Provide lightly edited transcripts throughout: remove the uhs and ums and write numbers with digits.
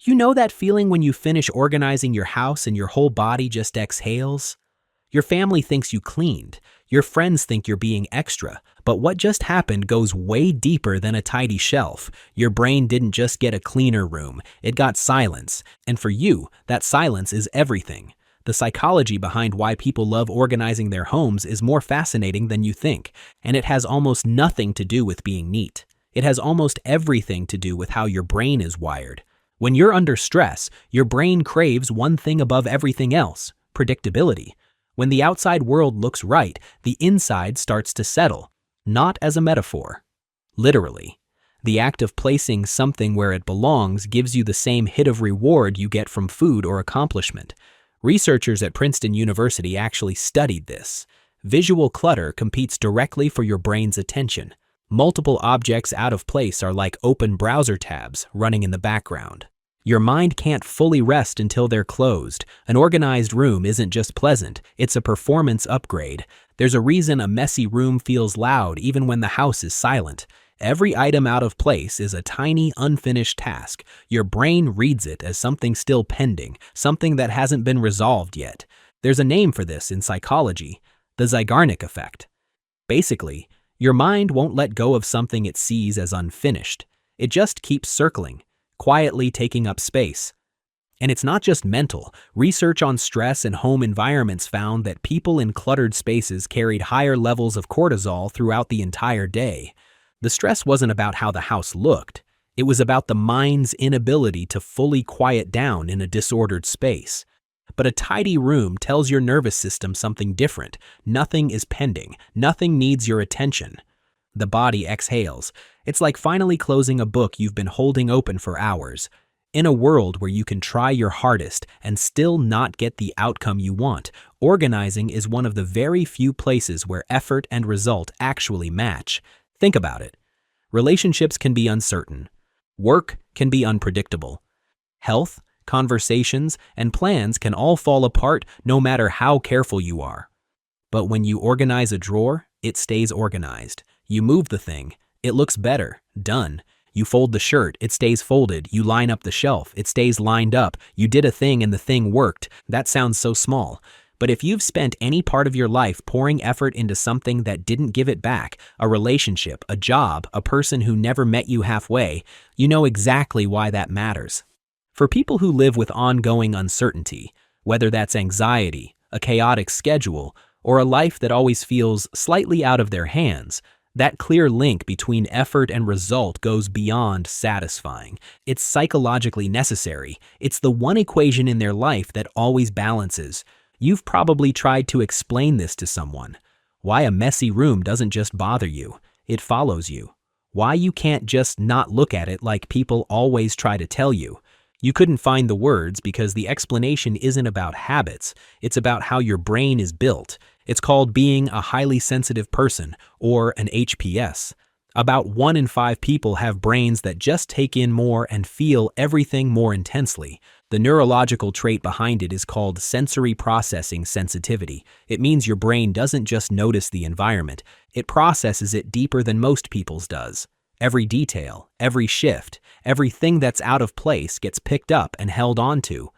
You know that feeling when you finish organizing your house and your whole body just exhales? Your family thinks you cleaned. Your friends think you're being extra. But what just happened goes way deeper than a tidy shelf. Your brain didn't just get a cleaner room, it got silence. And for you, that silence is everything. The psychology behind why people love organizing their homes is more fascinating than you think, and it has almost nothing to do with being neat. It has almost everything to do with how your brain is wired. When you're under stress, your brain craves one thing above everything else: predictability. When the outside world looks right, the inside starts to settle. Not as a metaphor. Literally. The act of placing something where it belongs gives you the same hit of reward you get from food or accomplishment. Researchers at Princeton University actually studied this. Visual clutter competes directly for your brain's attention. Multiple objects out of place are like open browser tabs running in the background. Your mind can't fully rest until they're closed. An organized room isn't just pleasant, it's a performance upgrade. There's a reason a messy room feels loud even when the house is silent. Every item out of place is a tiny, unfinished task. Your brain reads it as something still pending, something that hasn't been resolved yet. There's a name for this in psychology: the Zeigarnik effect. Basically, your mind won't let go of something it sees as unfinished. It just keeps circling, quietly taking up space. And it's not just mental. Research on stress and home environments found that people in cluttered spaces carried higher levels of cortisol throughout the entire day. The stress wasn't about how the house looked. It was about the mind's inability to fully quiet down in a disordered space. But a tidy room tells your nervous system something different. Nothing is pending. Nothing needs your attention. The body exhales. It's like finally closing a book you've been holding open for hours. In a world where you can try your hardest and still not get the outcome you want, organizing is one of the very few places where effort and result actually match. Think about it. Relationships can be uncertain. Work can be unpredictable. Health, conversations, and plans can all fall apart no matter how careful you are. But when you organize a drawer, it stays organized. You move the thing, it looks better, done. You fold the shirt, it stays folded. You line up the shelf, it stays lined up. You did a thing and the thing worked. That sounds so small. But if you've spent any part of your life pouring effort into something that didn't give it back, a relationship, a job, a person who never met you halfway, you know exactly why that matters. For people who live with ongoing uncertainty, whether that's anxiety, a chaotic schedule, or a life that always feels slightly out of their hands, that clear link between effort and result goes beyond satisfying. It's psychologically necessary. It's the one equation in their life that always balances. You've probably tried to explain this to someone. Why a messy room doesn't just bother you, it follows you. Why you can't just not look at it like people always try to tell you. You couldn't find the words because the explanation isn't about habits, it's about how your brain is built. It's called being a highly sensitive person, or an HPS. About 1 in 5 people have brains that just take in more and feel everything more intensely. The neurological trait behind it is called sensory processing sensitivity. It means your brain doesn't just notice the environment, it processes it deeper than most people's does. Every detail, every shift, everything that's out of place gets picked up and held onto.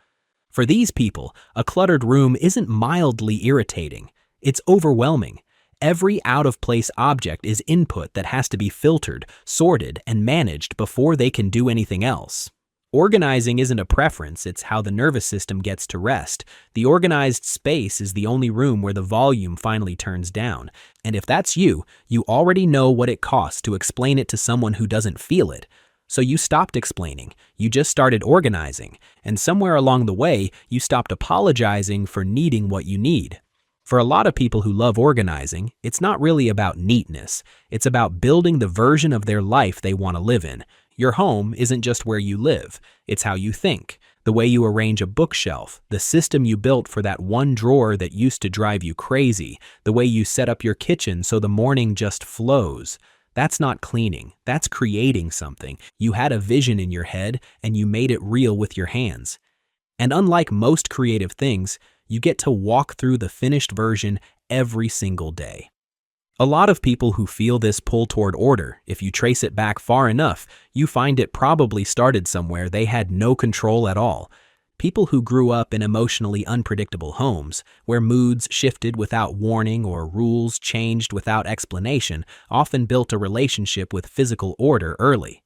For these people, a cluttered room isn't mildly irritating. It's overwhelming. Every out-of-place object is input that has to be filtered, sorted, and managed before they can do anything else. Organizing isn't a preference, it's how the nervous system gets to rest. The organized space is the only room where the volume finally turns down. And if that's you, you already know what it costs to explain it to someone who doesn't feel it. So you stopped explaining, you just started organizing, and somewhere along the way, you stopped apologizing for needing what you need. For a lot of people who love organizing, it's not really about neatness. It's about building the version of their life they want to live in. Your home isn't just where you live, it's how you think, the way you arrange a bookshelf, the system you built for that one drawer that used to drive you crazy, the way you set up your kitchen so the morning just flows. That's not cleaning, that's creating something. You had a vision in your head and you made it real with your hands. And unlike most creative things, you get to walk through the finished version every single day. A lot of people who feel this pull toward order, if you trace it back far enough, you find it probably started somewhere they had no control at all. People who grew up in emotionally unpredictable homes, where moods shifted without warning or rules changed without explanation, often built a relationship with physical order early.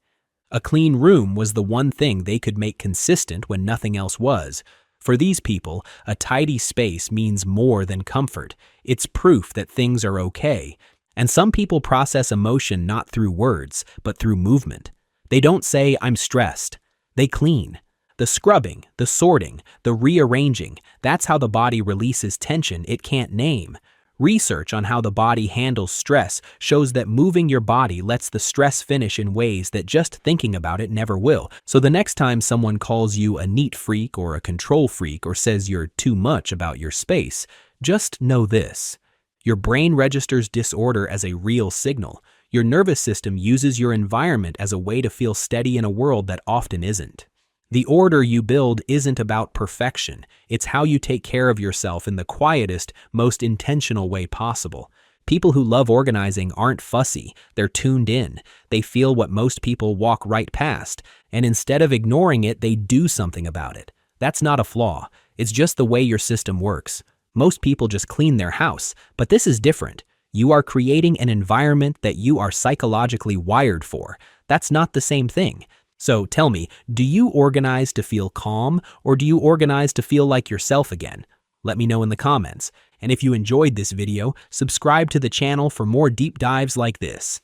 A clean room was the one thing they could make consistent when nothing else was. For these people, a tidy space means more than comfort. It's proof that things are okay. And some people process emotion not through words, but through movement. They don't say, "I'm stressed." They clean. The scrubbing, the sorting, the rearranging, that's how the body releases tension it can't name. Research on how the body handles stress shows that moving your body lets the stress finish in ways that just thinking about it never will. So the next time someone calls you a neat freak or a control freak or says you're too much about your space, just know this. Your brain registers disorder as a real signal. Your nervous system uses your environment as a way to feel steady in a world that often isn't. The order you build isn't about perfection. It's how you take care of yourself in the quietest, most intentional way possible. People who love organizing aren't fussy. They're tuned in. They feel what most people walk right past, and instead of ignoring it, they do something about it. That's not a flaw. It's just the way your system works. Most people just clean their house, but this is different. You are creating an environment that you are psychologically wired for. That's not the same thing. So tell me, do you organize to feel calm, or do you organize to feel like yourself again? Let me know in the comments. And if you enjoyed this video, subscribe to the channel for more deep dives like this.